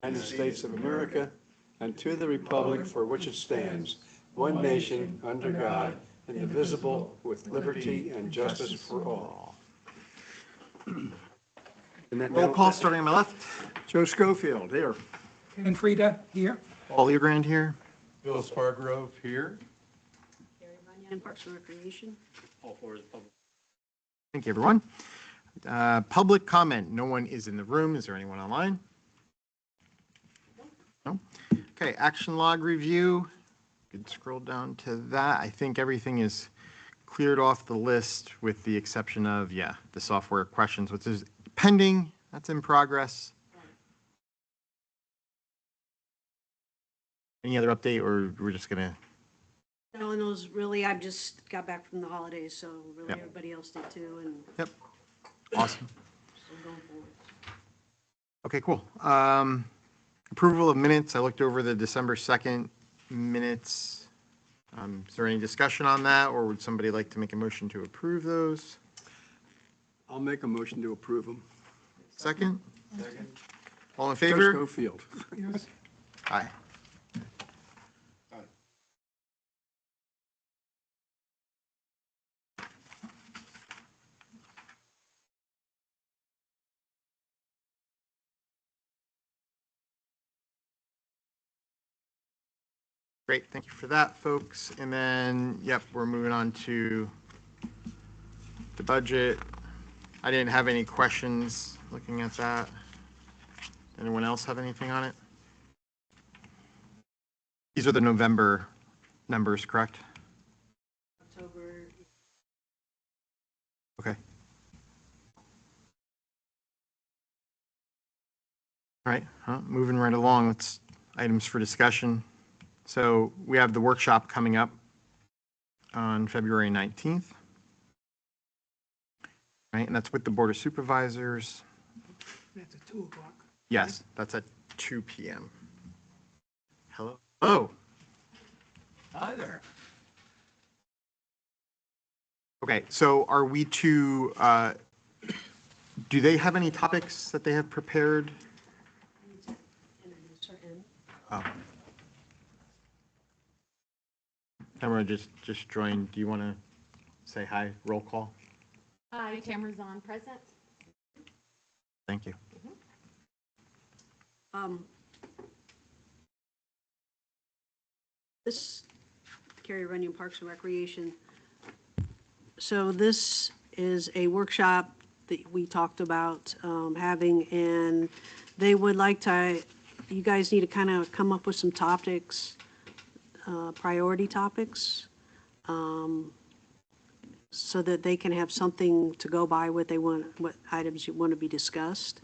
United States of America, and to the republic for which it stands, one nation, under God, indivisible, with liberty and justice for all. Roll call starting on my left. Joe Schofield, here. Ken Frida here. Paul Legrand here. Bill Spargrove here. Gary Runyon, Parks and Recreation. Thank you, everyone. Public comment. No one is in the room. Is there anyone online? No? Okay, action log review. Could scroll down to that. I think everything is cleared off the list with the exception of, the software questions, which is pending. That's in progress. Any other update, or we're just going to? No, and those really, I just got back from the holidays, so really Yep. everybody else did too, and Yep. Awesome. still going forward. Okay, cool. Approval of minutes. I looked over the December 2nd minutes. Is there any discussion on that, or would somebody like to make a motion to approve those? I'll make a motion to approve them. Second? All in Joe favor? Schofield. Yes. Aye. Great, thank you for that, folks. And then, we're moving on to the budget. I didn't have any questions looking at that. Anyone else have anything on it? These are the November numbers, correct? October, Okay. All right, moving right along, let's items for discussion. So we have the workshop coming up on February 19th. Right, and that's with the Board of Supervisors. That's at 2 o'clock. Yes, that's at 2 p.m. Hello? Oh, Hi there. okay, so are we to, do they have any topics that they have prepared? introduce her in. Oh. Tamara just joined. Do you want to say hi, roll call? Hi, Tamara Zahn, present. Thank you. This, Gary Runyon, Parks and Recreation. So this is a workshop that we talked about having, and they would like to, you guys need to kind of come up with some topics, priority topics, so that they can have something to go by what they want, what items you want to be discussed.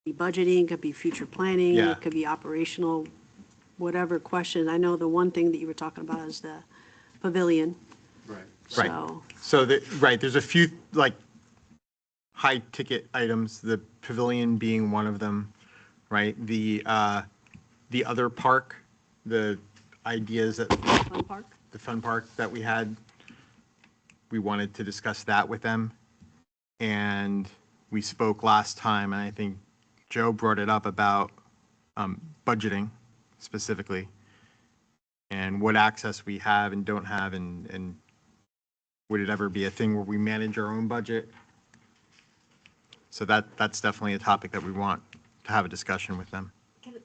Be budgeting, could be future planning, Yeah. it could be operational, whatever question. I know the one thing that you were talking about is the pavilion. Right. Right. So, So there's a few like high ticket items, the pavilion being one of them, right? The other park, the ideas that fun park. the fun park that we had, we wanted to discuss that with them. And we spoke last time, and I think Joe brought it up about budgeting specifically and what access we have and don't have, and would it ever be a thing where we manage our own budget? So that's definitely a topic that we want to have a discussion with them.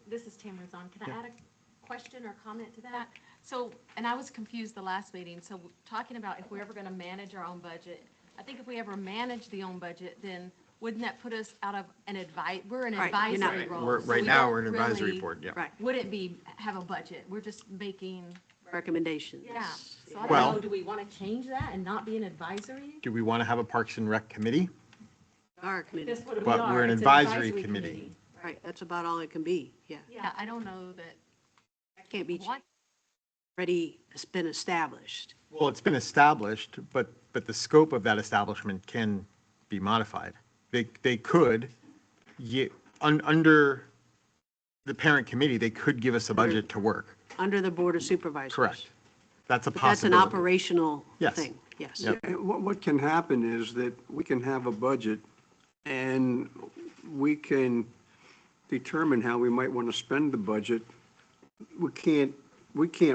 This is Tamara Zahn. Can I add a question or comment to that? So, and I was confused the last meeting, so talking about if we're ever going to manage our own budget, I think if we ever manage the own budget, then wouldn't that put us out of we're an Right, you're not- advisory role. We're, so right we now, don't we're an advisory really- board, yeah. Right, Wouldn't have a budget. We're just making, recommendations. yeah. So I Well- don't know, do we want to change that and not be an advisory? Do we want to have a Parks and Rec committee? Our committee, That's what we But are. we're an It's advisory committee. right, that's about all it can be, yeah. Yeah, I don't know that. That can't be What? already, it's been established. Well, it's been established, but the scope of that establishment can be modified. They could, under the parent committee, they could give us a budget to work. Under the Board of Supervisors. Correct. That's a But that's an possibility. operational Yes. thing, yes. Yep. And what can happen is that we can have a budget and we can determine how we might want to spend the budget, we can't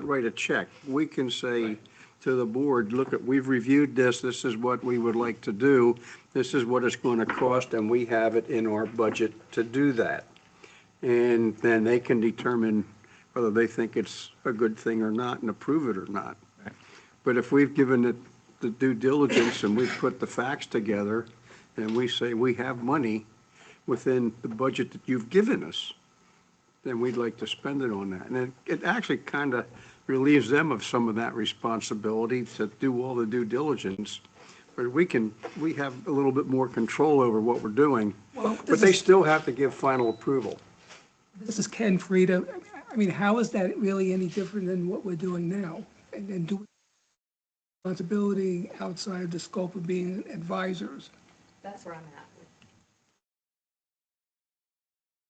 write a check. We can say to the board, look, we've reviewed this is what we would like to do, this is what it's going to cost, and we have it in our budget to do that. And then they can determine whether they think it's a good thing or not and approve it or not. But if we've given it the due diligence and we've put the facts together and we say we have money within the budget that you've given us, then we'd like to spend it on that. And it actually kind of relieves them of some of that responsibility to do all the due diligence. But we have a little bit more control over what we're doing, Well, but they still have to give final approval. This is Ken Frieda. I mean, how is that really any different than what we're doing now? And do responsibility outside the scope of being advisors? That's where I'm at.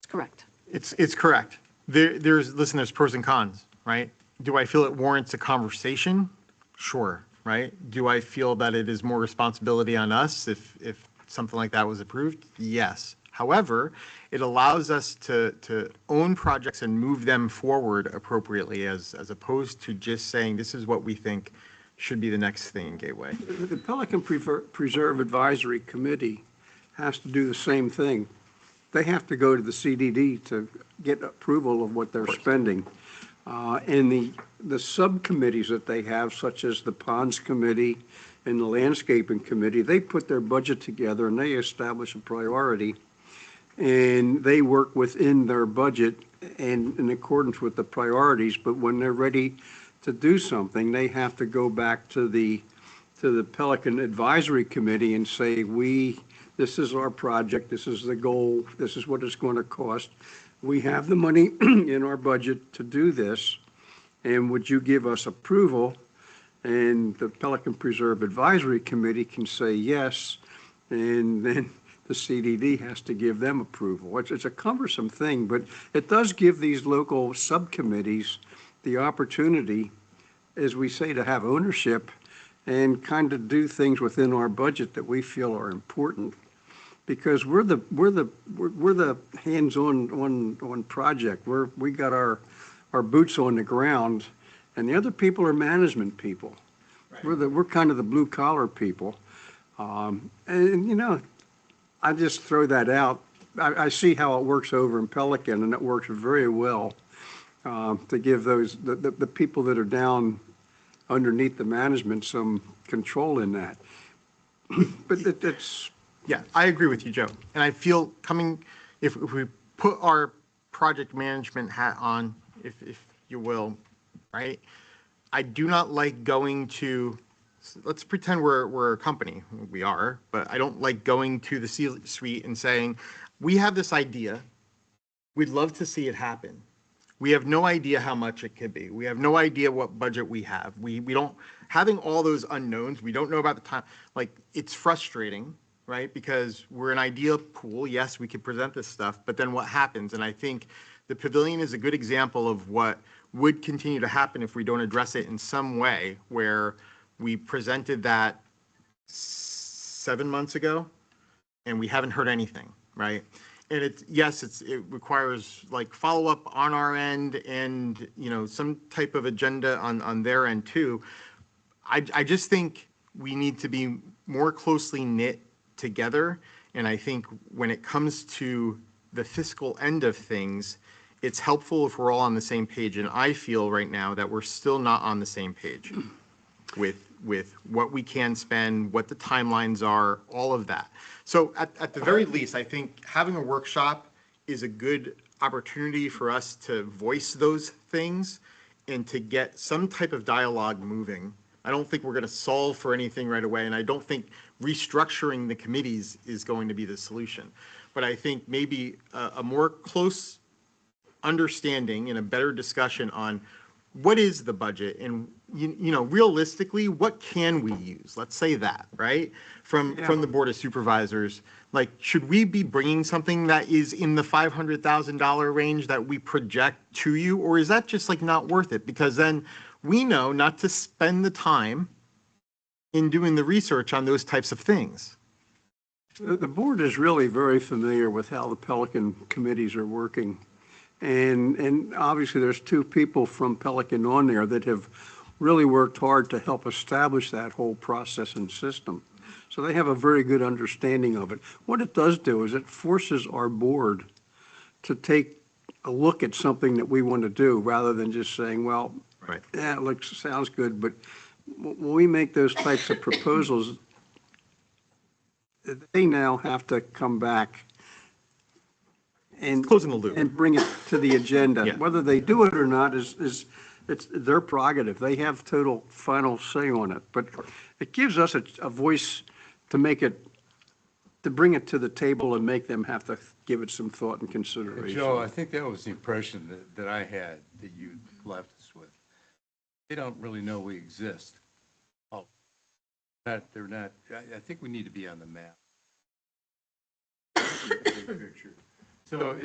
That's correct. It's correct. There's pros and cons, right? Do I feel it warrants a conversation? Sure, right? Do I feel that it is more responsibility on us if something like that was approved? Yes. However, it allows us to own projects and move them forward appropriately as opposed to just saying this is what we think should be the next thing in Gateway. The Pelican Preserve Advisory Committee has to do the same thing. They have to go to the CDD to get approval of what they're spending. And the subcommittees that they have, such as the Ponds Committee and the Landscaping Committee, they put their budget together and they establish a priority. And they work within their budget and in accordance with the priorities, but when they're ready to do something, they have to go back to the Pelican Advisory Committee and say, this is our project, this is the goal, this is what it's going to cost. We have the money in our budget to do this, and would you give us approval? And the Pelican Preserve Advisory Committee can say yes, and then the CDD has to give them approval. It's a cumbersome thing, but it does give these local subcommittees the opportunity, as we say, to have ownership and kind of do things within our budget that we feel are important. Because we're the hands-on project. We got our boots on the ground, and the other people are management people. Right. We're kind of the blue collar people, and you know, I just throw that out. I see how it works over in Pelican, and it works very well to give the people that are down underneath the management some control in that. But it's. Yeah, I agree with you, Joe. And I feel if we put our project management hat on, if you will, right? I do not like going to, let's pretend we're a company. We are, but I don't like going to the C-suite and saying, we have this idea. We'd love to see it happen. We have no idea how much it could be. We have no idea what budget we have. We don't, having all those unknowns, we don't know about the time, like it's frustrating. Right? Because we're an idea pool. Yes, we could present this stuff, but then what happens? And I think the pavilion is a good example of what would continue to happen if we don't address it in some way, where we presented that 7 months ago and we haven't heard anything, right? And it requires like follow-up on our end and, you know, some type of agenda on their end too. I just think we need to be more closely knit together. And I think when it comes to the fiscal end of things, it's helpful if we're all on the same page. And I feel right now that we're still not on the same page with what we can spend, what the timelines are, all of that. So at the very least, I think having a workshop is a good opportunity for us to voice those things and to get some type of dialogue moving. I don't think we're going to solve for anything right away, and I don't think restructuring the committees is going to be the solution. But I think maybe a more close understanding and a better discussion on what is the budget and, you know, realistically, what can we use? Let's say that, right? From the Board of Supervisors, like, should we be bringing something that is in the $500,000 range that we project to you, or is that just like not worth it? Because then we know not to spend the time in doing the research on those types of things. The board is really very familiar with how the Pelican committees are working. And obviously, there's two people from Pelican on there that have really worked hard to help establish that whole process and system. So they have a very good understanding of it. What it does do is it forces our board to take a look at something that we want to do, rather than just saying, well, Right. yeah, it looks, sounds good, but when we make those types of proposals, they now have to come back and Closing the loop. and bring it to the agenda. Yeah. Whether they do it or not is it's their prerogative. They have total final say on it. But it gives us a voice to make it, to bring it to the table and make them have to give it some thought and consideration. Joe, I think that was the impression that I had that you left us with. They don't really know we exist. Oh, they're not, I think we need to be on the map. Big picture. So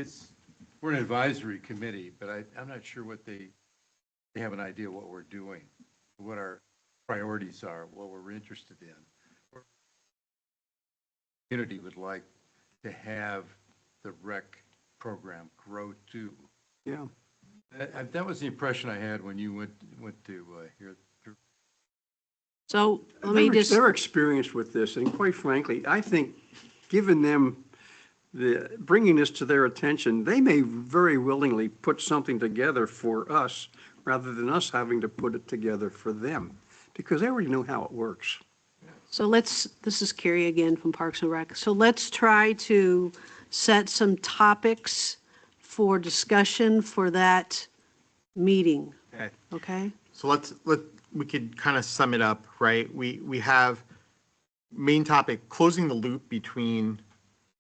we're an advisory committee, but I'm not sure what they have an idea what we're doing, what our priorities are, what we're interested in. Community would like to have the rec program grow too. Yeah. That was the impression I had when you went to hear. So let me just, They're experienced with this, and quite frankly, I think, given them bringing this to their attention, they may very willingly put something together for us, rather than us having to put it together for them, because they already know how it works. so this is Carrie again from Parks and Rec. So let's try to set some topics for discussion for that meeting, Okay. okay? So we could kind of sum it up, right? We have main topic, closing the loop between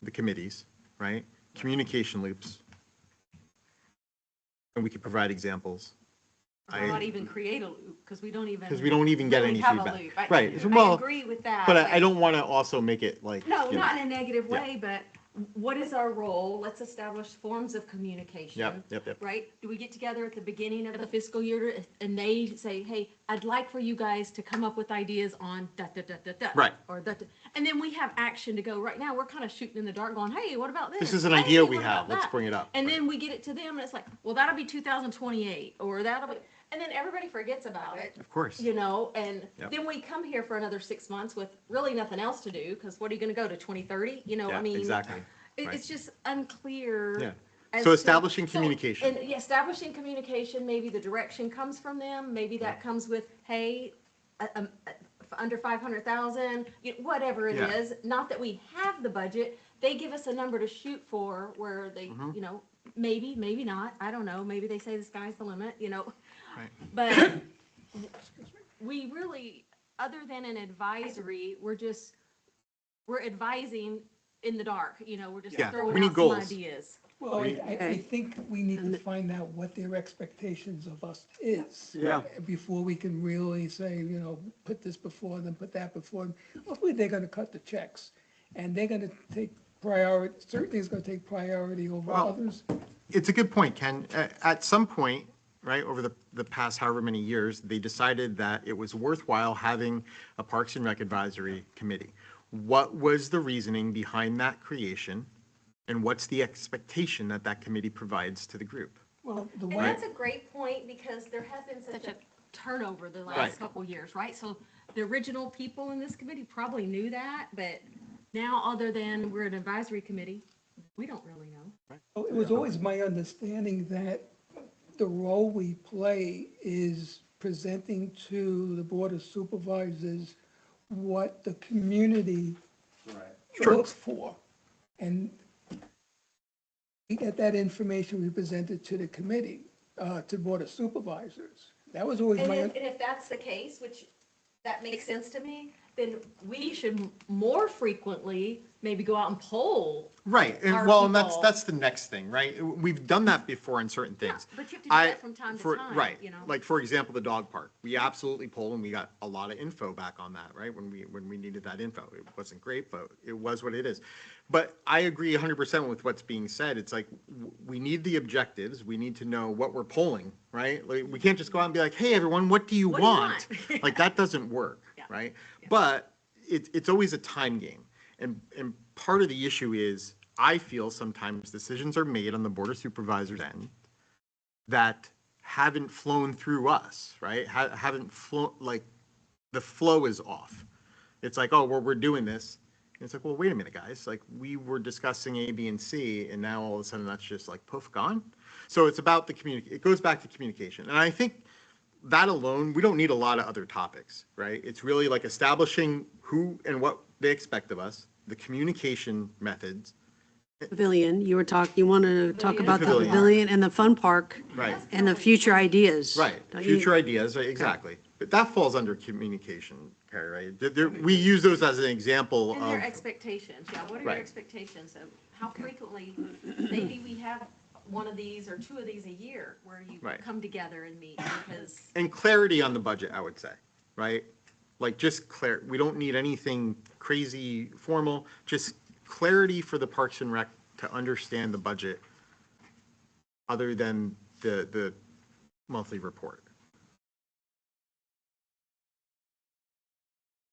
the committees, right? Communication loops. And we could provide examples. Not even create a loop, because we don't even. Because we don't even get really any have a feedback. loop. I Right, well, agree with that. But I don't want to also make it like. No, you know, not in a negative Yeah. way, but what is our role? Let's establish forms of communication. Yep. Right? Do we get together at the beginning of the fiscal year and they say, hey, I'd like for you guys to come up with ideas on da, da, da, da, da. Right. Or da, da. And then we have action to go. Right now, we're kind of shooting in the dark going, hey, what about this? This is an Hey, idea we what have. about Let's that? bring it up. And Right. then we get it to them and it's like, well, that'll be 2028 or that'll be, and then everybody forgets about it. Of course. You know, and Yep. then we come here for another 6 months with really nothing else to do, because what are you gonna go to 2030? You know, Yeah, I mean. exactly. It's Right. just unclear. Yeah. as So to- establishing communication. And yeah, establishing communication, maybe the direction comes from them, maybe that comes with, hey, under 500,000, whatever it Yeah. is. Not that we have the budget, they give us a number to shoot for where they, Mm-hmm. maybe, maybe not, I don't know, maybe they say the sky's the limit, Right. But we really, other than an advisory, we're advising in the dark, we're just Yeah, throwing we need out some goals. ideas. Well, I Okay. think we need to find out what their expectations of us is. Yeah. Before we can really say, put this before them, put that before them. Hopefully, they're gonna cut the checks, and they're gonna take priority, certainly it's gonna take priority over Well, others. It's a good point, Ken. At some point, right, over the past however many years, they decided that it was worthwhile having a Parks and Rec Advisory Committee. What was the reasoning behind that creation? And what's the expectation that that committee provides to the group? Well, the And way, that's a great point, because there has been such a turnover the Right. last couple of years, right? So the original people in this committee probably knew that, but now, other than we're an advisory committee, we don't really know. it was always my understanding that the role we play is presenting to the Board of Supervisors what the community looks for. And we get that information, we present it to the committee, to Board of Supervisors. That was always And my, if that's the case, which that makes sense to me, then we should more frequently maybe go out and poll. Right, Our and well, people. that's the next thing, right? We've done that before in certain things. but you have to do that from time to time, Right, you know? like, for example, the dog park. We absolutely polled and we got a lot of info back on that, right? When we needed that info. It wasn't great, but it was what it is. But I agree 100% with what's being said. It's like, we need the objectives. We need to know what we're polling, right? Like, we can't just go out and be like, hey, everyone, what do you What do you want? want? Like, that doesn't work, Yeah. right? But it's always a time game. And part of the issue is, I feel sometimes decisions are made on the Board of Supervisors end that haven't flown through us, right? Haven't flown, like, the flow is off. It's like, oh, well, we're doing this. And it's like, well, wait a minute, guys. Like, we were discussing A, B, and C, and now all of a sudden that's just like poof, gone. So it's about the it goes back to communication. And I think that alone, we don't need a lot of other topics, right? It's really like establishing who and what they expect of us, the communication methods. Pavilion, you wanted to talk about the Pavilion. pavilion and the fun park. Right. And the future ideas. Right, Don't you- future ideas, exactly. But that falls under communication, Carrie, right? We use those as an example And their of, expectations, yeah, what are your Right. expectations of how frequently, maybe we have one of these or two of these a year where you Right. come together and meet, because, and clarity on the budget, I would say, right? Like, just we don't need anything crazy formal, just clarity for the Parks and Rec to understand the budget other than the monthly report.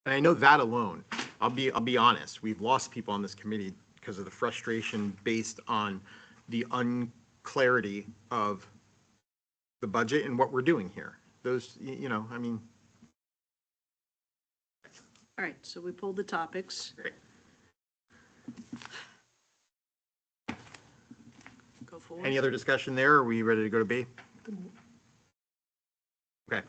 And I know that alone, I'll be honest, we've lost people on this committee because of the frustration based on the unclarity of the budget and what we're doing here. Those, I mean. All right, so we pulled the topics. Great. Go forward. Any other discussion there? Are we ready to go to B? Okay.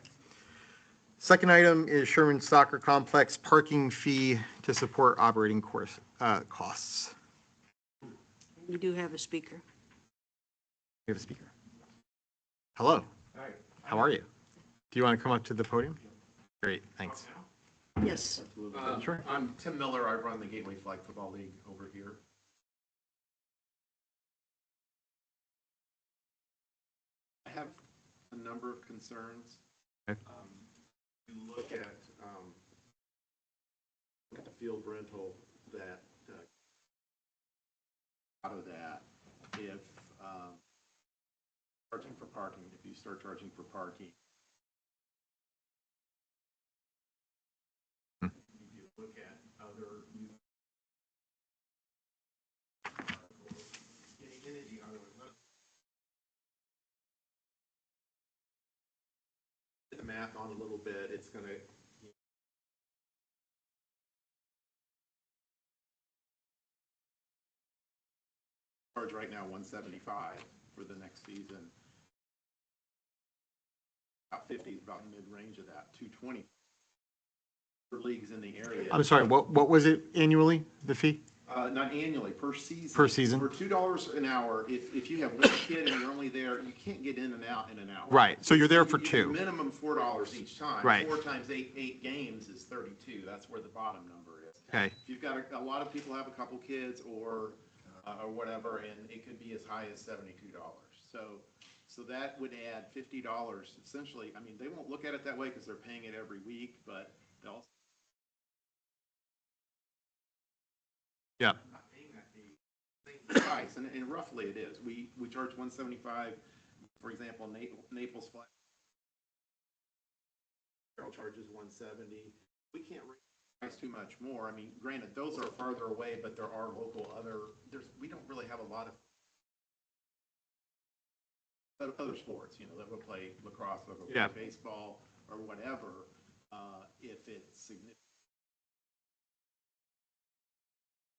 Second item is Sherman Soccer Complex parking fee to support operating costs. You do have a speaker. We have a speaker. Hello. Hi. How are you? Do you want to come up to the podium? Great, thanks. Yes. Sure. I'm Tim Miller. I run the Gateway Flag Football League over here. I have a number of concerns. Okay. You look at the field rental that out of that, if charging for parking, if you start charging for parking, if you look at other any other the math on a little bit, it's going to charge right now $175 for the next season. About 50 is about mid-range of that, 220 for leagues in the area. I'm sorry, what was it annually, the fee? Not annually, per season. Per season. For $2 an hour, if you have one kid and you're only there, you can't get in and out in an hour. Right, so you're there for You- two. Minimum $4 each time. Right. 4 times 8 games is 32. That's where the bottom number is. Okay, If you've got a lot of people have a couple kids or whatever, and it could be as high as $72. So that would add $50 essentially. I mean, they won't look at it that way because they're paying it every week, but they'll yeah, not paying that fee, same price, and roughly it is. We charge $175, for example, Naples Flag charges $170. We can't raise the price too much more. I mean, granted, those are farther away, but there are local we don't really have a lot of other sports, that will play lacrosse, that will Yeah. play baseball, or whatever, if it's significant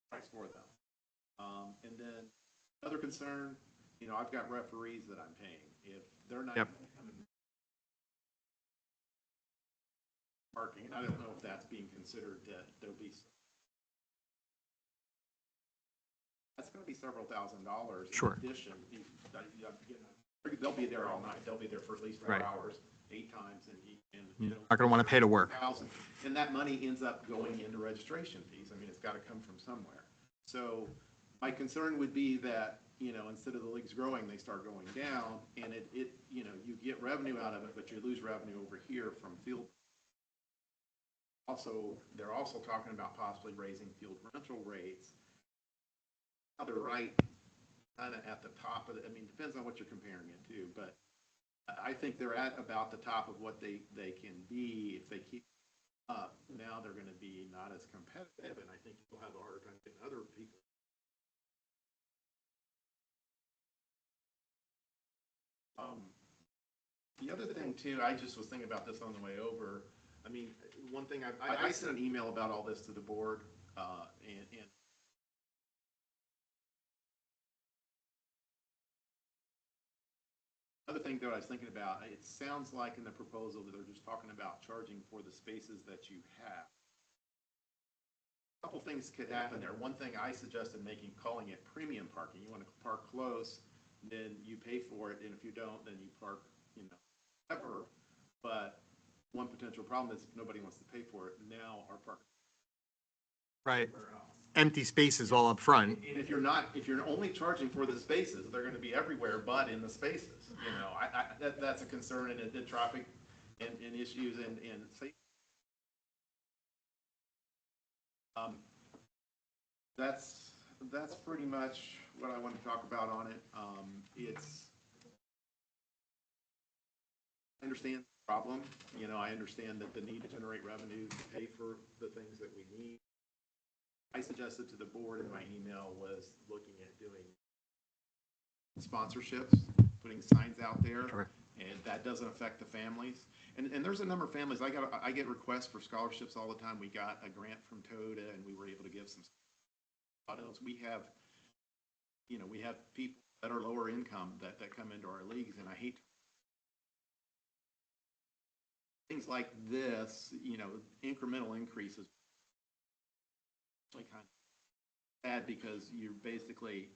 price for them. And then another concern, I've got referees that I'm paying. If they're not Yep. parking, I don't know if that's being considered that there'll be. That's going to be several $1,000s. Sure. In addition, they'll be there all night. They'll be there for at least 4 Right. hours, 8 times, and you're not going to want to pay to work. 1,000. And that money ends up going into registration fees. I mean, it's got to come from somewhere. So my concern would be that, instead of the leagues growing, they start going down, and you get revenue out of it, but you lose revenue over here from field. Also, they're also talking about possibly raising field rental rates. Now they're right kind of at the top of it. I mean, depends on what you're comparing it to, but I think they're at about the top of what they can be if they keep up now they're gonna be not as competitive, and I think you'll have a harder time getting other people. The other thing too, I just was thinking about this on the way over. I mean, one thing, I sent an email about all this to the board, and other thing that I was thinking about, it sounds like in the proposal that they're just talking about charging for the spaces that you have. A couple things could happen there. One thing I suggested calling it premium parking. You want to park close, then you pay for it, and if you don't, then you park, ever. But one potential problem is if nobody wants to pay for it, now our park. Right. Empty spaces all up front. And if you're only charging for the spaces, they're going to be everywhere but in the spaces. That's a concern, and the traffic and issues and safety. That's pretty much what I want to talk about on it. I understand the problem. I understand that the need to generate revenue to pay for the things that we need. I suggested to the board in my email was looking at doing sponsorships, putting signs out there, Sure. And that doesn't affect the families. And there's a number of families. I get requests for scholarships all the time. We got a grant from TODA, and we were able to give some. We have people that are lower income that come into our leagues, and I hate things like this. Incremental increases. Kind of sad because you're basically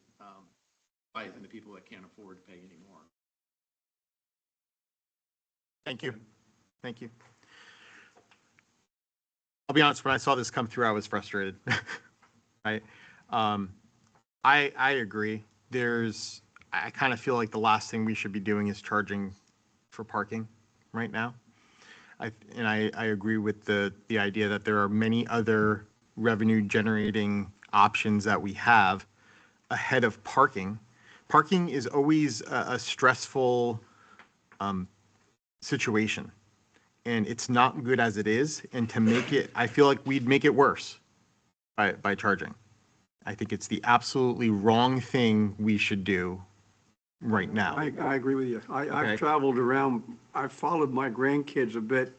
biasing the people that can't afford to pay anymore. Thank you. Thank you. I'll be honest, when I saw this come through, I was frustrated. Right? I agree. I kind of feel like the last thing we should be doing is charging for parking right now. I agree with the idea that there are many other revenue generating options that we have ahead of parking. Parking is always a stressful situation, and it's not good as it is. And to make it, I feel like we'd make it worse by charging. I think it's the absolutely wrong thing we should do right now. I agree with you. Okay. I've traveled around, I've followed my grandkids a bit,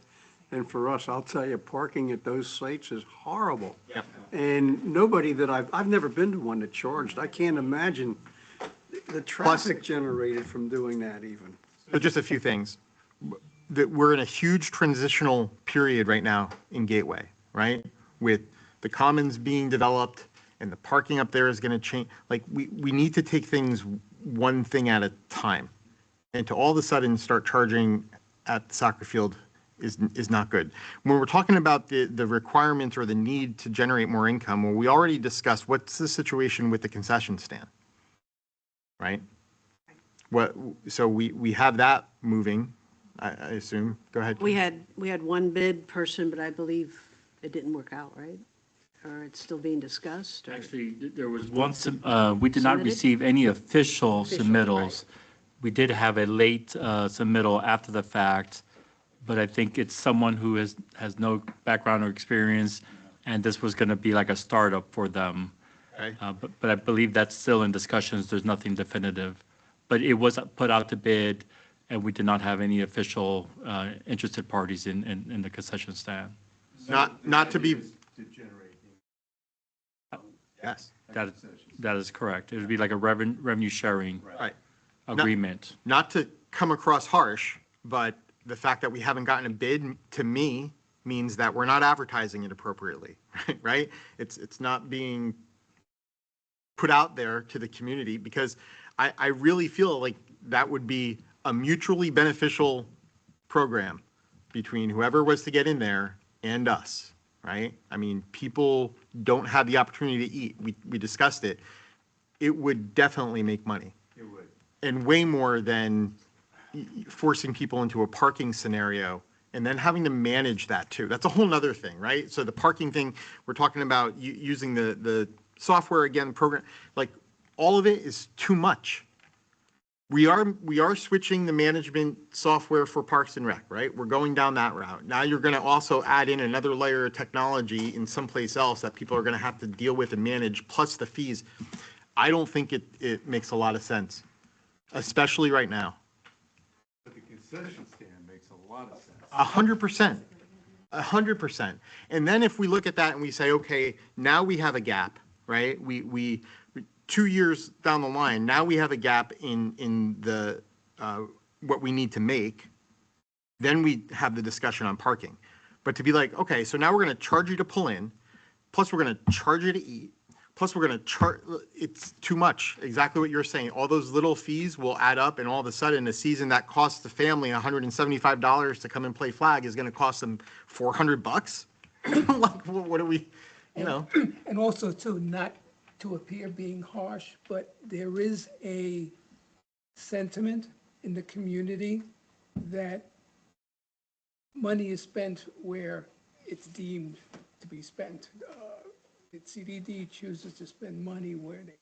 and for us, I'll tell you, parking at those sites is horrible. Yep. And nobody that I've never been to one that charged. I can't imagine the traffic generated from doing that even. So just a few things. That we're in a huge transitional period right now in Gateway, right? With the commons being developed and the parking up there is going to change. Like we need to take things one thing at a time. And to all of a sudden start charging at the soccer field is not good. When we're talking about the requirement or the need to generate more income, well, we already discussed what's the situation with the concession stand, right? So we have that moving, I assume. Go ahead. We had one bid person, but I believe it didn't work out, right? Or it's still being discussed? Or? Actually, there was one, we did not Submitted? receive any official Official, submittals. right. We did have a late submittal after the fact, but I think it's someone who has no background or experience, and this was going to be like a startup for them. Okay. But I believe that's still in discussions. There's nothing definitive. But it was put out to bid, and we did not have any official interested parties in the concession stand. Not to be, To generate. yes, That is correct. It would be like a revenue sharing right. agreement. Not to come across harsh, but the fact that we haven't gotten a bid, to me, means that we're not advertising it appropriately, right? It's not being put out there to the community, because I really feel like that would be a mutually beneficial program between whoever was to get in there and us, right? I mean, people don't have the opportunity to eat. We discussed it. It would definitely make money. It would. And way more than forcing people into a parking scenario and then having to manage that too. That's a whole nother thing, right? So the parking thing, we're talking about using the software again, program, like all of it is too much. we are switching the management software for Parks and Rec, right? We're going down that route. Now you're going to also add in another layer of technology in someplace else that people are going to have to deal with and manage, plus the fees. I don't think it makes a lot of sense, especially right now. But the concession stand makes a lot of sense. 100%. 100%. And then if we look at that and we say, okay, now we have a gap, right? We 2 years down the line, now we have a gap in the, what we need to make, then we have the discussion on parking. But to be like, okay, so now we're going to charge you to pull in, plus we're going to charge you to eat, plus we're going to charge, it's too much. Exactly what you're saying. All those little fees will add up, and all of a sudden, a season that costs the family $175 to come and play flag is going to cost them $400? Like, what are we, you know? And also too, not to appear being harsh, but there is a sentiment in the community that money is spent where it's deemed to be spent. The CDD chooses to spend money where they.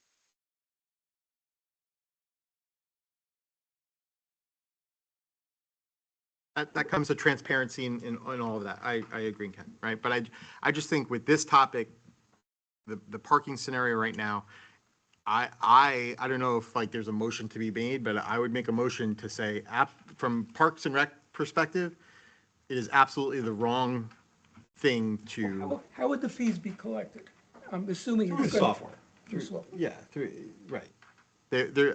That comes to transparency in all of that. I agree, Ken, right? But I just think with this topic, the parking scenario right now, I don't know if like there's a motion to be made, but I would make a motion to say, from Parks and Rec perspective, it is absolutely the wrong thing to. How would the fees be collected? I'm assuming Through it's. software. Through software. Yeah, right.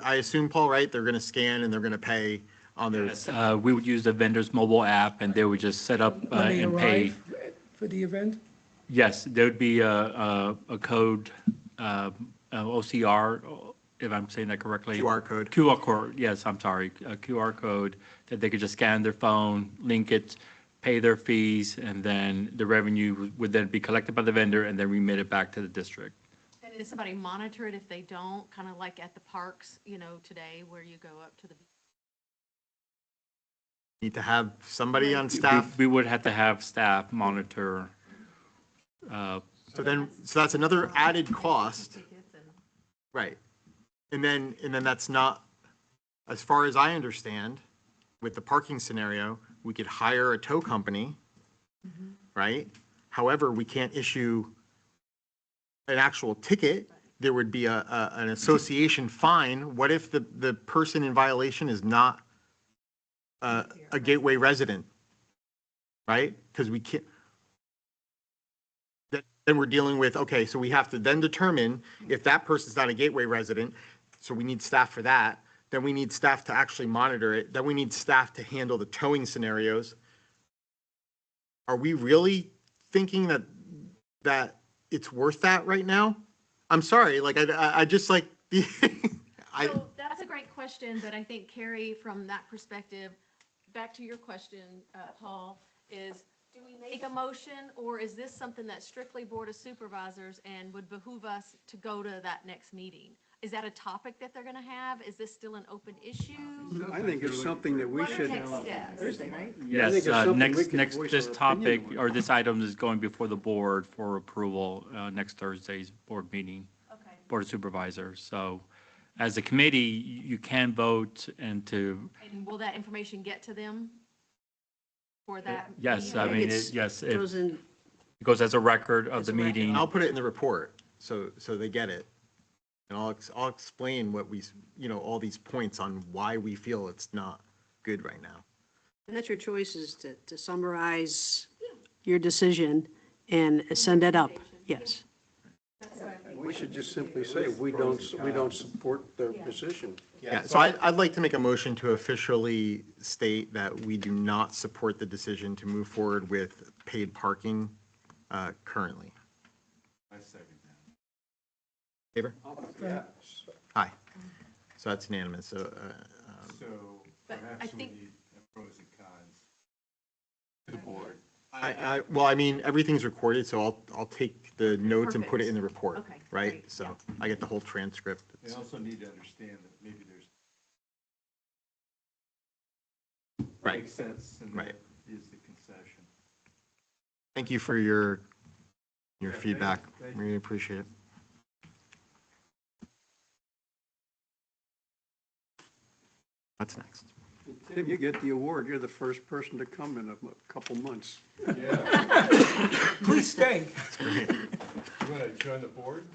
I assume, Paul, right, they're gonna scan and they're gonna pay on their. Yes, we would use the vendor's mobile app, and they would just set up When they and pay. arrive for the event? Yes, there would be a code, OCR, if I'm saying that correctly. QR code. QR code, yes, I'm sorry, a QR code that they could just scan their phone, link it, pay their fees, and then the revenue would then be collected by the vendor and then remitted back to the district. And does somebody monitor it if they don't, kind of like at the parks, today where you go up to the. Need to have somebody on staff. We would have to have staff monitor. So that's another added cost. Tickets and- Right. And then that's not, as far as I understand, with the parking scenario, we could hire a tow company, right? However, we can't issue an actual ticket. There would be an association fine. What if the person in violation is not a Gateway resident, right? Because we can't. Then we're dealing with, okay, so we have to then determine if that person's not a Gateway resident, so we need staff for that. Then we need staff to actually monitor it. Then we need staff to handle the towing scenarios. Are we really thinking that it's worth that right now? I'm sorry, like, I just like, So that's a great question, but I think Carrie, from that perspective, back to your question, Paul, is do we make a motion, or is this something that's strictly Board of Supervisors and would behoove us to go to that next meeting? Is that a topic that they're going to have? Is this still an open issue? I think it's something that we What are should. next steps? Thursday, right? Yes, it's something we next, can voice this our topic, opinion or this item is going before the board for approval, next Thursday's board meeting, Okay. Board of Supervisors. So as a committee, you can vote and to, And will that information get to them for that? yes, meeting? I mean, It's- yes, it Goes in, goes as a record of As the a record. meeting. I'll put it in the report, so they get it. And I'll explain what all these points on why we feel it's not good right now. and that's your choice, is to summarize your decision and send it up. Yes. We should just simply say, we don't support their position. Yeah, so I'd like to make a motion to officially state that we do not support the decision to move forward with paid parking currently. I second that. Favor? Aye. So that's unanimous, so, So But I perhaps we think- need pros and cons to the board. well, I mean, everything's recorded, so I'll take the notes and put it in the report, Okay, right? great, So yeah. I get the whole transcript. They also need to understand that maybe there's. Right. Makes sense, and Right. that is the concession. Thank you for your Yeah, thank feedback. you. Thank you. Really appreciate it. What's next? Tim, you get the award. You're the first person to come in a couple months. Please stay. You want to join the board?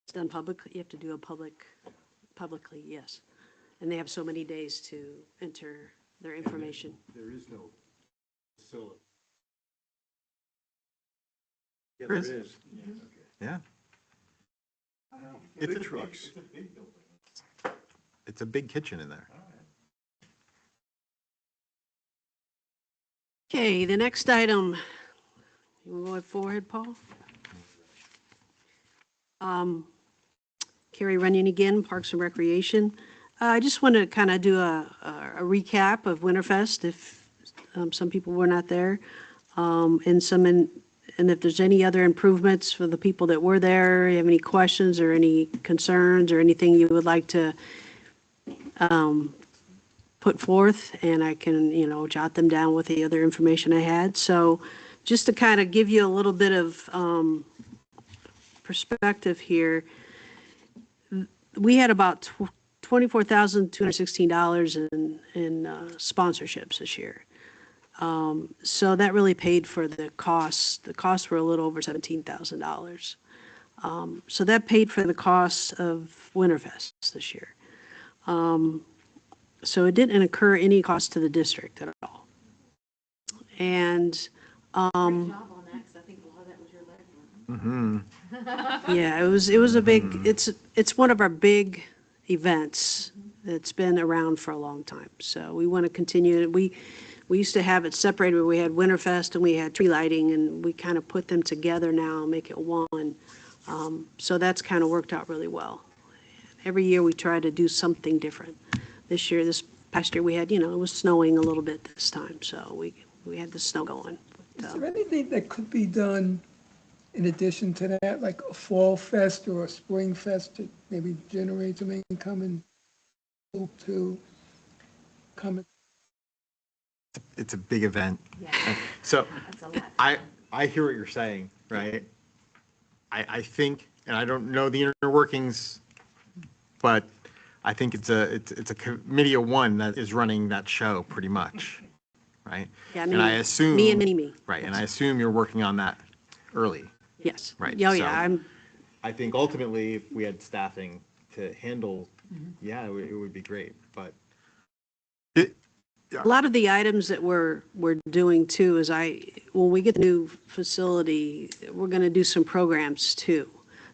It's done publicly, you have to do a publicly, yes. And they have so many days to enter their information. There is no facility. Yeah, There there is. is. Yeah, Big trucks. it's a big kitchen in there. Okay, the next item, you want to go forward, Paul? Carrie Runyon again, Parks and Recreation. I just want to kind of do a recap of Winterfest if some people were not there. And if there's any other improvements for the people that were there, you have any questions or any concerns or anything you would like to put forth, and I can, jot them down with the other information I had. So just to kind of give you a little bit of perspective here, we had about $24,216 in sponsorships this year. So that really paid for the costs. The costs were a little over $17,000. So that paid for the costs of Winterfest this year. So it didn't incur any cost to the district at all. And Great job on that, because I think a lot of that was your leg. yeah, it was a big. It's one of our big events that's been around for a long time. So we want to continue it. We used to have it separated where we had Winterfest and we had tree lighting, and we kind of put them together now and make it one. So that's kind of worked out really well. Every year we try to do something different. This past year we had, it was snowing a little bit this time, so we had the snow going. Is there anything that could be done in addition to that, like a fall fest or a spring fest to maybe generate some income and hope to come? It's a big event. Yeah, So that's a lot. I hear what you're saying, right? I think, and I don't know the inner workings, but I think it's a committee of one that is running that show pretty much, right? Yeah, And I assume. me and mini-me. Right, and I assume you're working on that early. Yes. Right, Oh, so- yeah, I think ultimately, if we had staffing to handle, yeah, it would be great, but. a lot of the items that we're doing too is when we get the new facility, we're going to do some programs too.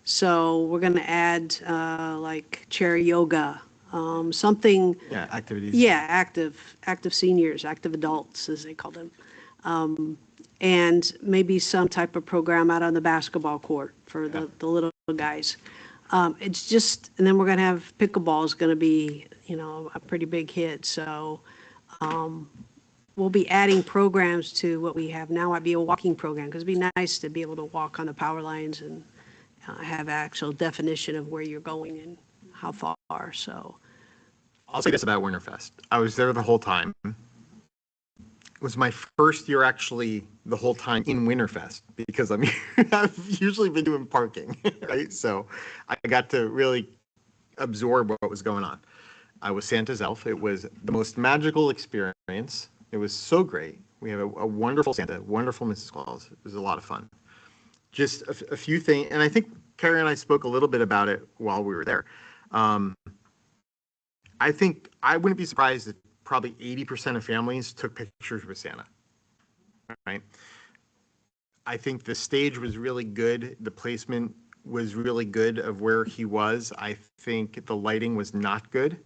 So we're going to add like chair yoga, something. Yeah, activities. Yeah, active seniors, active adults, as they call them. And maybe some type of program out on the basketball court for the little guys. It's just, and then we're going to have pickleball is going to be, a pretty big hit. So we'll be adding programs to what we have now. Might be a walking program, because it'd be nice to be able to walk on the power lines and have actual definition of where you're going and how far. So I'll say this about Winterfest. I was there the whole time. It was my first year actually the whole time in Winterfest, because I've usually been doing parking, right? So I got to really absorb what was going on. I was Santa's elf. It was the most magical experience. It was so great. We have a wonderful Santa, wonderful Mrs. Claus. It was a lot of fun. Just a few things, and I think Carrie and I spoke a little bit about it while we were there. I think I wouldn't be surprised if probably 80% of families took pictures with Santa, right? I think the stage was really good. The placement was really good of where he was. I think the lighting was not good.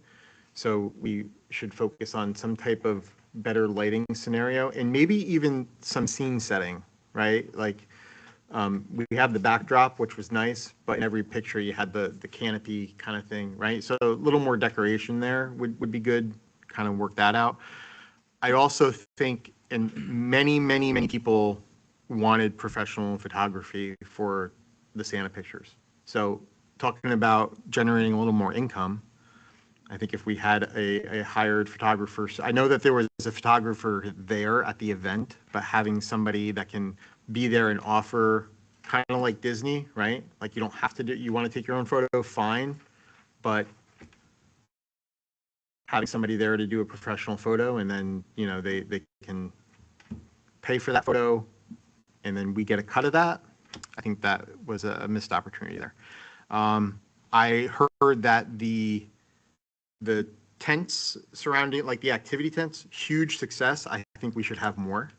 So we should focus on some type of better lighting scenario, and maybe even some scene setting, right? Like we have the backdrop, which was nice, but in every picture you had the canopy kind of thing, right? So a little more decoration there would be good, kind of work that out. I also think, and many people wanted professional photography for the Santa pictures. So talking about generating a little more income, I think if we had a hired photographer, I know that there was a photographer there at the event, but having somebody that can be there and offer, kind of like Disney, right? Like you don't have to do, you want to take your own photo, fine, but having somebody there to do a professional photo and then, you know, they can pay for that photo and then we get a cut of that, I think that was a missed opportunity there. I heard that the tents surrounding, like the activity tents, huge success. I think we should have more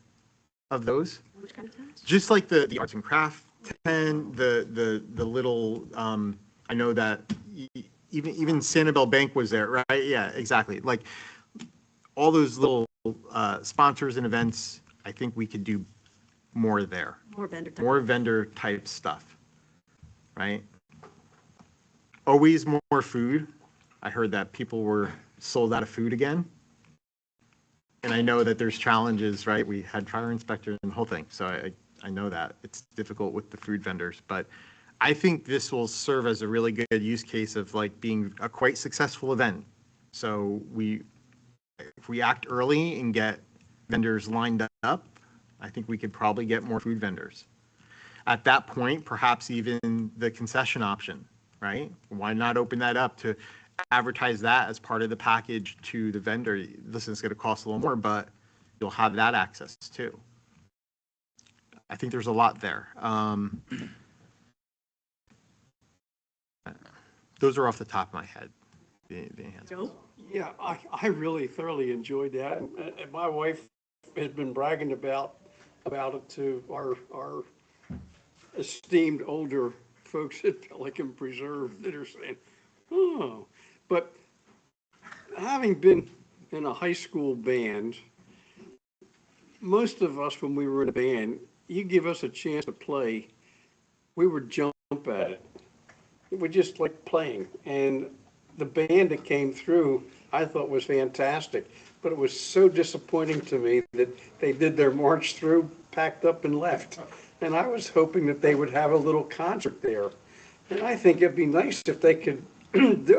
of those. Which kind of tents? Just like the arts and craft tent, the little, I know that even Sanibel Bank was there, right? Yeah, exactly. Like all those little sponsors and events, I think we could do more there. More vendor type. More vendor type stuff, right? Always more food. I heard that people were sold out of food again. And I know that there's challenges, right? We had fire inspectors and the whole thing. So I know that it's difficult with the food vendors, but I think this will serve as a really good use case of like being a quite successful event. So if we act early and get vendors lined up, I think we could probably get more food vendors. At that point, perhaps even the concession option, right? Why not open that up to advertise that as part of the package to the vendor? Listen, it's going to cost a little more, but you'll have that access too. I think there's a lot there. Those are off the top of my head. The enhancements. Joe? Yeah, I really thoroughly enjoyed that. And my wife has been bragging about it to our esteemed older folks at Pelican Preserve that are saying, oh, but having been in a high school band, most of us, when we were in a band, you give us a chance to play, we would jump at it. It was just like playing. And the band that came through, I thought was fantastic. But it was so disappointing to me that they did their march through, packed up and left. And I was hoping that they would have a little concert there. And I think it'd be nice if they could,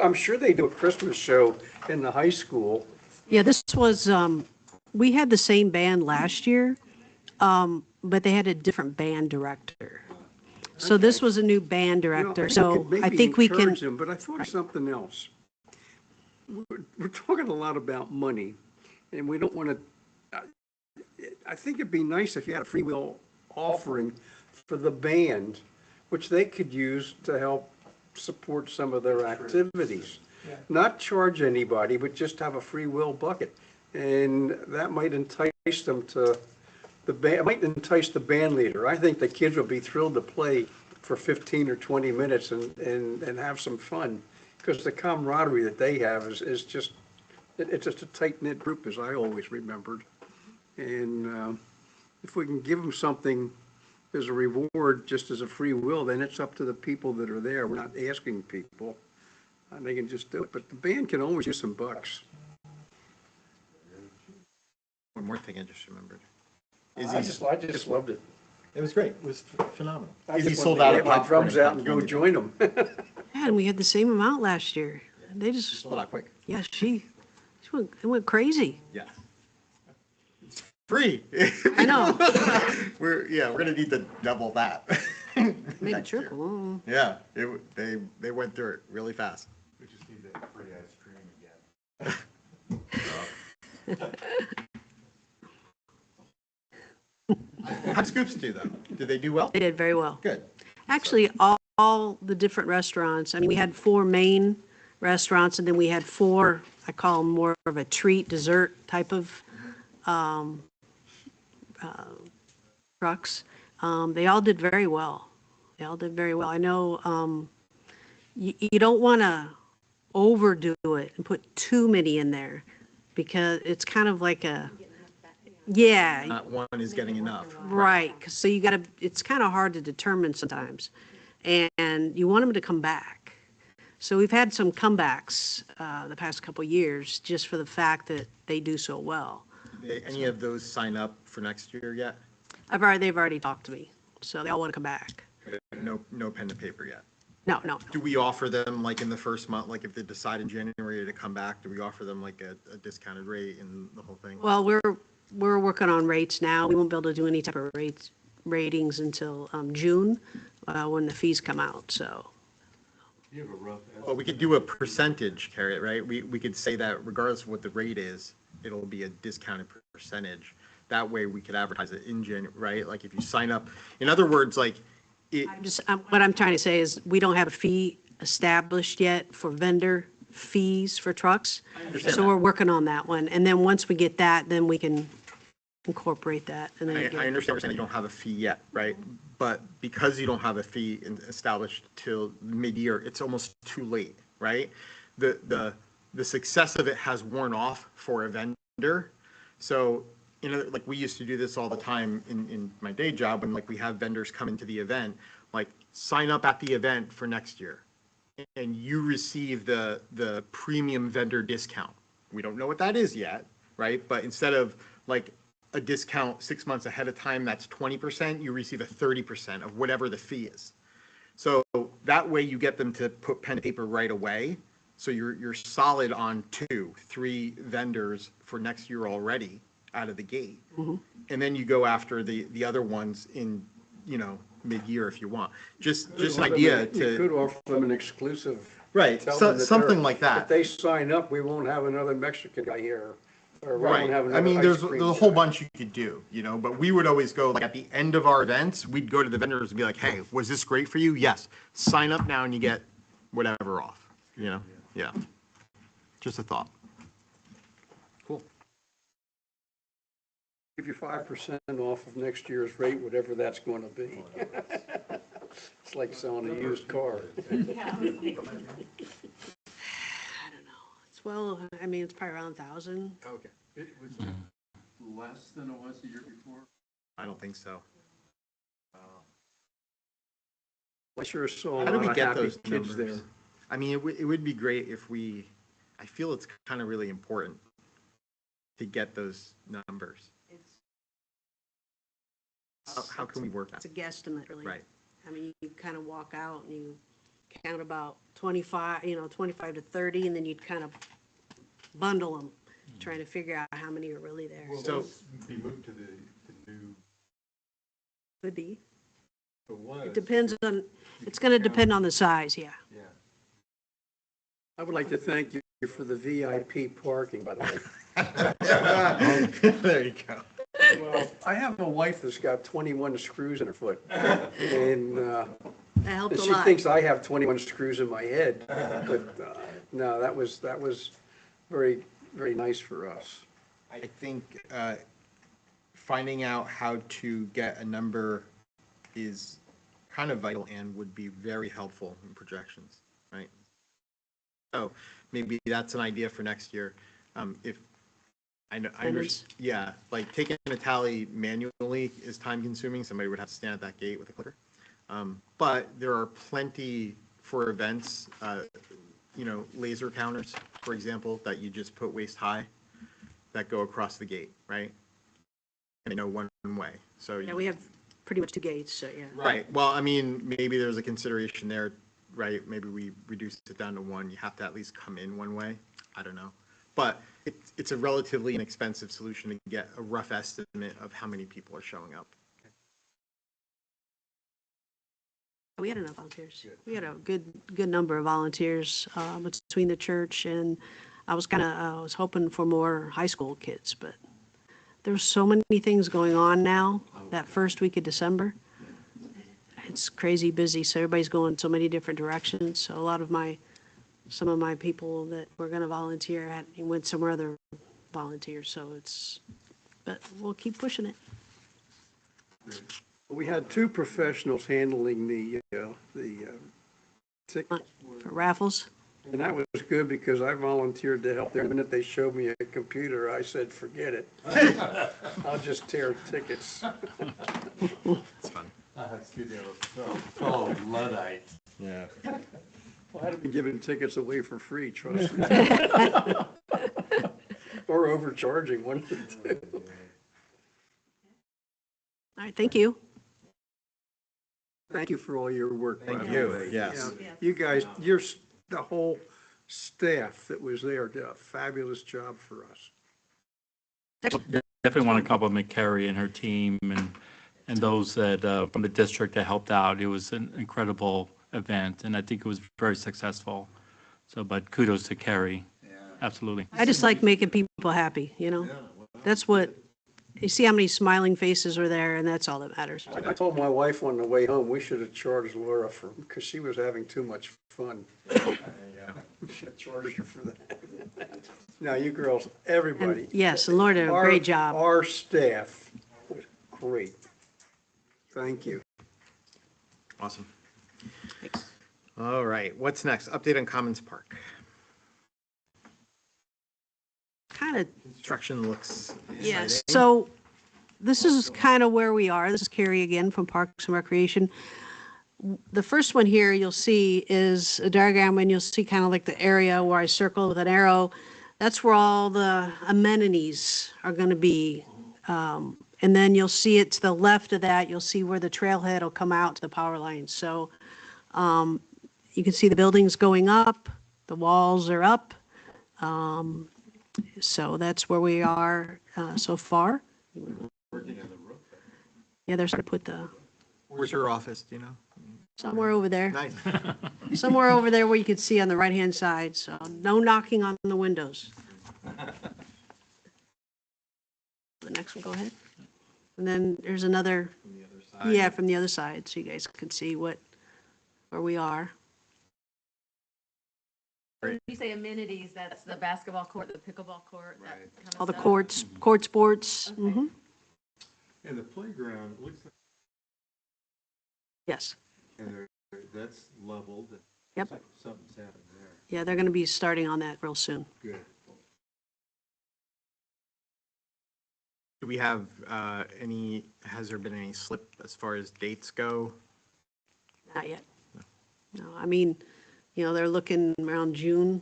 I'm sure they do a Christmas show in the high school. Yeah, this was, we had the same band last year, but they had a different band director. So this was a new band director, so I think we can. Encourage them, but I thought of something else. We're talking a lot about money, and we don't want to, I think it'd be nice if you had a free will offering for the band, which they could use to help support some of their activities. Not charge anybody, but just have a free will bucket. And that might entice them to, it might entice the band leader. I think the kids will be thrilled to play for 15 or 20 minutes and have some fun, because the camaraderie that they have is just, it's just a tight-knit group, as I always remembered. And if we can give them something as a reward, just as a free will, then it's up to the people that are there. We're not asking people. And they can just do it. But the band can always use some bucks. One more thing I just remembered. I just loved it. It was great. It was phenomenal. I Izzy just sold wanted out to of get my popcorn drums out and go candy. join them. Yeah, and we had the same amount last year. They just, Sold out quick. yeah, it went crazy. Yeah. It's free. I know, We're gonna need to double that. maybe next year. triple. Yeah, they went through it really fast. We just need that free ice cream again. How'd Scoops do though? Did they do well? They did very well. Good. Actually, all the different restaurants, I mean, we had 4 main restaurants, and then we had 4, I call them more of a treat dessert type of trucks. They all did very well. They all did very well. I know you don't want to overdo it and put too many in there, because it's kind of like a, yeah. Not one is getting enough. Right, 'cause so you gotta, it's kind of hard to determine sometimes, and you want them to come back. So we've had some comebacks the past couple of years, just for the fact that they do so well. Any of those sign up for next year yet? They've already talked to me, so they all want to come back. No pen to paper yet. No. Do we offer them like in the first month, like if they decide in January to come back, do we offer them like a discounted rate and the whole thing? Well, we're working on rates now. We won't be able to do any type of ratings until June, when the fees come out, so. You have a rough Well, we could do a percentage, Carrie, right? We could say that regardless of what the rate is, it'll be a discounted percentage. That way we could advertise it in January, right? Like if you sign up, in other words, like it, What I'm trying to say is, we don't have a fee established yet for vendor fees for trucks. So we're working on that one, and then once we get that, then we can incorporate that, and then I again. understand you're saying you don't have a fee yet, right? But because you don't have a fee established till mid-year, it's almost too late, right? The success of it has worn off for a vendor. So, you know, like we used to do this all the time in my day job when like we have vendors come into the event, like sign up at the event for next year and you receive the premium vendor discount. We don't know what that is yet, right? But instead of like a discount 6 months ahead of time, that's 20%, you receive a 30% of whatever the fee is. So that way you get them to put pen to paper right away. So you're solid on 2, 3 vendors for next year already out of the gate. And then you go after the other ones in, you know, mid-year if you want. Just an idea You could to, offer them an exclusive. right, Tell them that something they're- like If that. they sign up, we won't have another Mexican guy here, or we Right. won't have I another mean, ice there's cream a whole guy. bunch you could do, you know, but we would always go, like, at the end of our events, we'd go to the vendors and be like, hey, was this great for you? Yes. Sign up now and you get whatever off, you know? Yeah. Just a thought. Cool. Give you 5% off of next year's rate, whatever that's going to be. It's like selling a used car. I don't know. It's, well, I mean, it's probably around 1,000. Okay. It was less than it was the year before? I don't think so. I sure saw a How do lot we of get happy those kids there. numbers? I mean, it would be great if I feel it's kind of really important to get those numbers. How can we work It's that? a guesstimate, really. Right. I mean, you kind of walk out and you count about 25, 25 to 30, and then you'd kind of bundle them, trying to figure out how many are really there. Will So- this be moved to the new, Could be. it was? It depends on, it's going to depend on the size, yeah. Yeah. I would like to thank you for the VIP parking, by the way. There you go. Well, I have a wife that's got 21 screws in her foot, and That helped a she lot. thinks I have 21 screws in my head. But no, that was very, very nice for us. I think finding out how to get a number is kind of vital and would be very helpful in projections, right? So maybe that's an idea for next year. If I know, Vendors. yeah, like taking a tally manually is time consuming. Somebody would have to stand at that gate with a clicker. But there are plenty for events, laser counters, for example, that you just put waist high that go across the gate, right? And they know one way. So Yeah, we have pretty much 2 gates, so yeah. right. Well, I mean, maybe there's a consideration there, right? Maybe we reduce it down to 1. You have to at least come in one way. I don't know. But it's a relatively inexpensive solution to get a rough estimate of how many people are showing up. We had enough volunteers. We had a good number of volunteers between the church, and I was hoping for more high school kids, but there's so many things going on now, that first week of December. It's crazy busy, so everybody's going so many different directions. So some of my people that were going to volunteer went somewhere other volunteers, but we'll keep pushing it. We had 2 professionals handling the tickets, For raffles, and that was good because I volunteered to help there. The minute they showed me a computer, I said, forget it. I'll just tear tickets. It's fun. That's good, fellow Luddite. Yeah. Well, I'd be giving tickets away for free, trust me. Or overcharging, one of the two. all right, thank you. Thank you for all your work. by Thank the you. way. Yes. Yeah. You guys, the whole staff that was there did a fabulous job for us. Definitely want to compliment Carrie and her team and those that, from the district that helped out. It was an incredible event, and I think it was very successful. So, but kudos to Carrie. Absolutely. I just like making people happy, you know? That's what, you see how many smiling faces were there, and that's all that matters. I told my wife on the way home, we should have charged Laura for, because she was having too much fun. We should have charged her for that. Now, you girls, everybody. And yes, and Laura did a great job. Our staff was great. Thank you. Awesome. All right, what's next? Update on Commons Park. Kind of, Construction looks yes. exciting. So this is kind of where we are. This is Carrie again from Parks and Recreation. The first one here you'll see is a diagram, and you'll see kind of like the area where I circle with an arrow. That's where all the amenities are going to be. And then you'll see it to the left of that, you'll see where the trailhead will come out to the power lines. So you can see the buildings going up, the walls are up. So that's where we are so far. Yeah, they're starting to put the, Where's your office, do you know? somewhere over there. Nice. Somewhere over there where you can see on the right-hand side, so no knocking on the windows. The next one, go ahead. And then there's another, yeah, from the other side, so you guys can see where we are. When you say amenities, that's the basketball court, the pickleball court, that kind of stuff? All the court sports, mhm, And the playground, it looks like, yes. that's leveled. Yep. Something's happened there. Yeah, they're going to be starting on that real soon. Good. Do we have has there been any slip as far as dates go? Not yet. No, I mean, you know, they're looking around June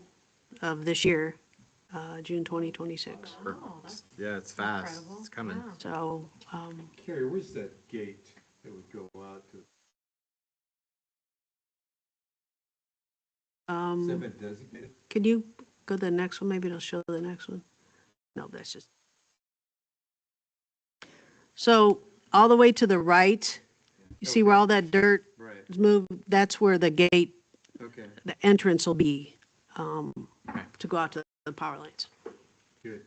of this year, June 2026. Or- Oh, that's Yeah, it's fast. incredible. It's coming. Wow. So, Carrie, where's that gate that would go out to, has that been designated? could you go to the next one? Maybe it'll show the next one. No, that's just. So all the way to the right, you see where all that dirt Right, is moved? That's where the gate, okay, the entrance will be to go out to the power lines. good.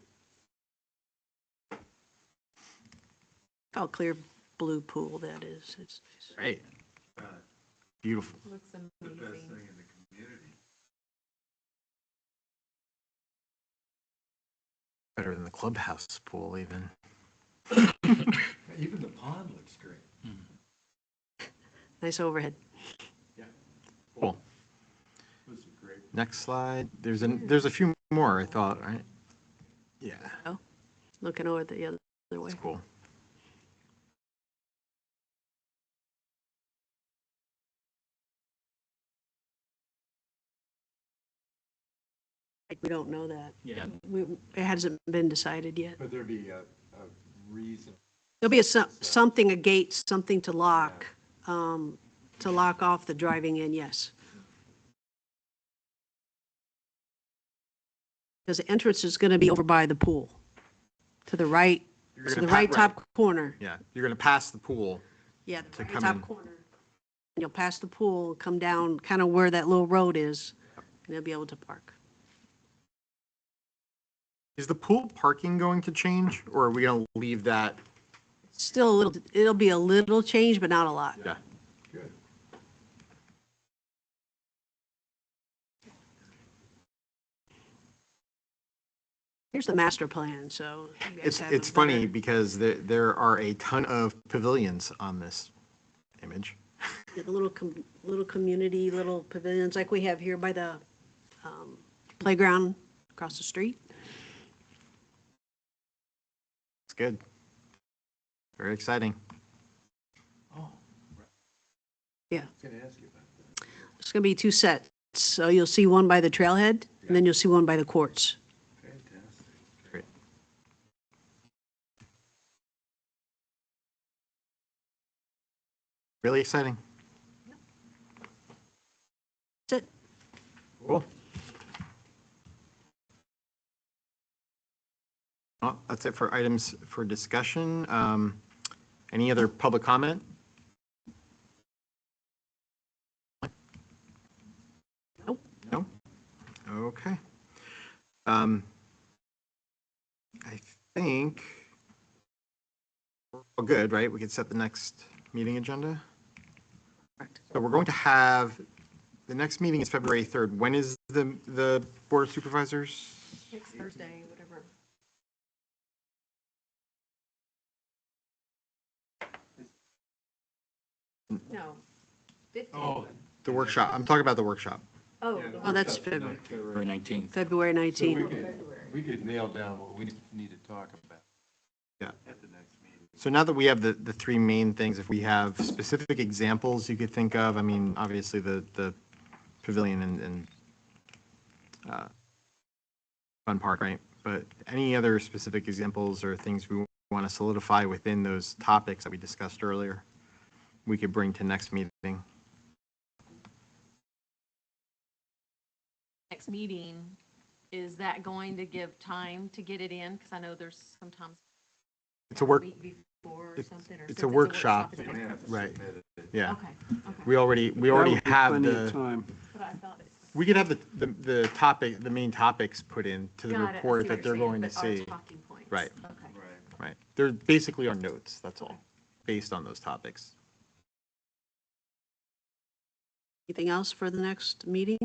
Oh, clear blue pool that is. It's nice. Great. Beautiful. Looks The best amazing. thing in the community. Better than the clubhouse pool even. Even the pond looks great. Nice overhead. Cool. Those are great. Next slide. There's a few more, I thought, right? Yeah, Looking over the other way. that's cool. We don't know that. Yeah. It hasn't been decided yet. But there'd be a reason. There'll be something, a gate, something to lock off the driving in, yes. Because the entrance is going to be over by the pool, to the right, You're to gonna the right top corner. Yeah, you're gonna pass the pool. Yeah, To the right come top in. corner. And you'll pass the pool, come down kind of where that little road is, and you'll be able to park. Is the pool parking going to change, or are we gonna leave that? Still a little, it'll be a little change, but not a lot. Yeah. Good. Here's the master plan, so. you guys have a It's funny better- because there are a ton of pavilions on this image. The little, little community, little pavilions like we have here by the playground across the street. It's good. Very exciting. Yeah, I was gonna ask you about that. it's going to be two sets. So you'll see one by the trailhead, and then you'll see one by the courts. Fantastic. Great. Really exciting. That's it. Cool. Well, that's it for items for discussion. Any other public comment? Nope. No? Okay. I think we're all good, right? We can set the next meeting agenda. Correct. So we're going to have, the next meeting is February 3rd. When is the Board of Supervisors? Next Thursday, whatever. No, 15th. The workshop. I'm talking about the workshop. Oh, Oh, that's February, February 19th. February So 19th. we could nail down what we need to talk about Yeah. at the next meeting. So now that we have the three main things, if we have specific examples you could think of, I mean, obviously the pavilion and fun park, right? But any other specific examples or things we want to solidify within those topics that we discussed earlier, we could bring to next meeting. next meeting, is that going to give time to get it in? Because I know there's sometimes It's a work, week before or something, or it's since a workshop, it's a workshop, is it- right? Yeah. Okay, okay. We already That would be have plenty of the, time. But I thought it. we could have the topic, the main topics put into the Got it. I see report what that you're they're saying, going to but our see. talking points. Right. Okay. Right. They're basically our notes, that's all, based on those topics. Anything else for the next meeting?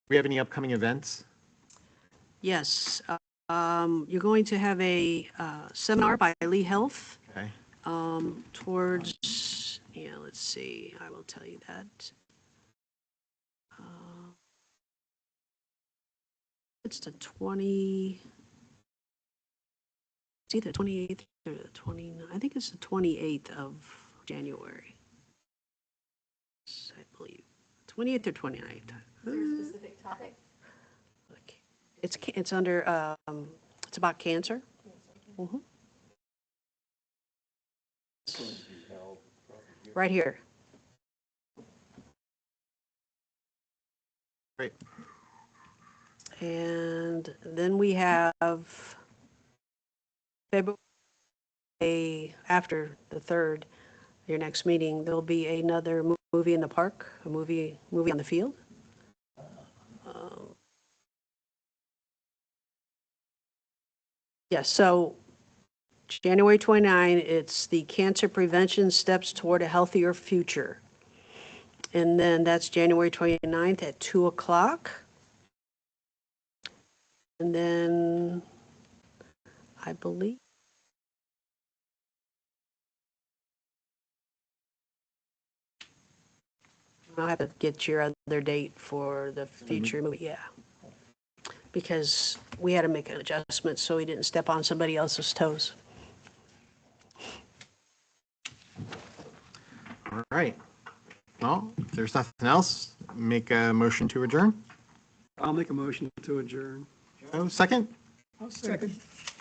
We have any upcoming events? Yes. You're going to have a seminar by Lee Health Okay. towards, let's see, I will tell you that. It's the 20, it's either 28th or the 29th, I think it's the 28th of January. I believe, 28th or 29th. Is there a specific topic? It's under, it's about cancer. Mhm. Right here. Great. And then we have February, after the 3rd, your next meeting, there'll be another movie in the park, a movie on the field. Yes, so January 29, it's the Cancer Prevention Steps Toward a Healthier Future. And then that's January 29th at 2 o'clock. And then I believe I'll have to get your other date for the future movie, yeah. Because we had to make an adjustment so he didn't step on somebody else's toes. All right. Well, if there's nothing else, make a motion to adjourn. I'll make a motion to adjourn. Oh, second? I'll second.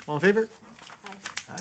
All in favor?